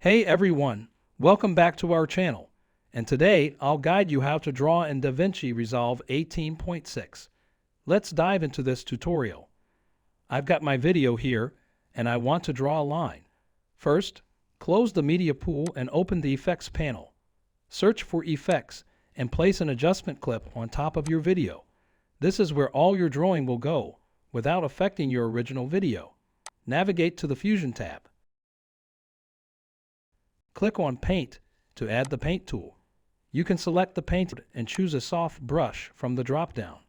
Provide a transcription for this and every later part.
Hey everyone, welcome back to our channel. And today I'll guide you how to draw in DaVinci Resolve 18.6. Let's dive into this tutorial. I've got my video here and I want to draw a line. First, close the media pool and open the effects panel. Search for effects and place an adjustment clip on top of your video. This is where all your drawing will go without affecting your original video. Navigate to the Fusion tab. Click on Paint to add the Paint tool. You can select the paint and choose a soft brush from the drop-down.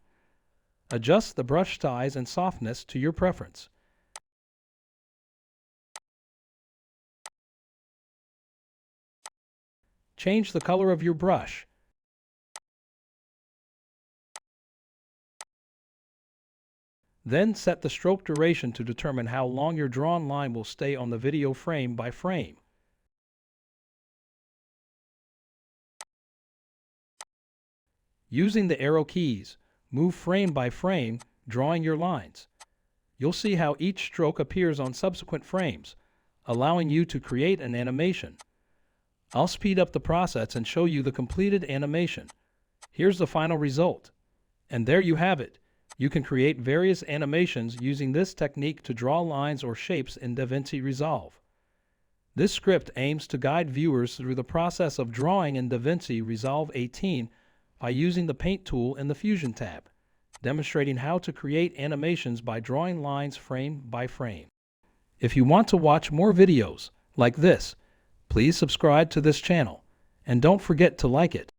Adjust the brush size and softness to your preference. Change the color of your brush. Then set the stroke duration to determine how long your drawn line will stay on the video frame by frame. Using the arrow keys, move frame by frame, drawing your lines. You'll see how each stroke appears on subsequent frames, allowing you to create an animation. I'll speed up the process and show you the completed animation. Here's the final result. And there you have it. You can create various animations using this technique to draw lines or shapes in DaVinci Resolve. This script aims to guide viewers through the process of drawing in DaVinci Resolve 18 by using the Paint tool in the Fusion tab, demonstrating how to create animations by drawing lines frame by frame. If you want to watch more videos like this, please subscribe to this channel and don't forget to like it.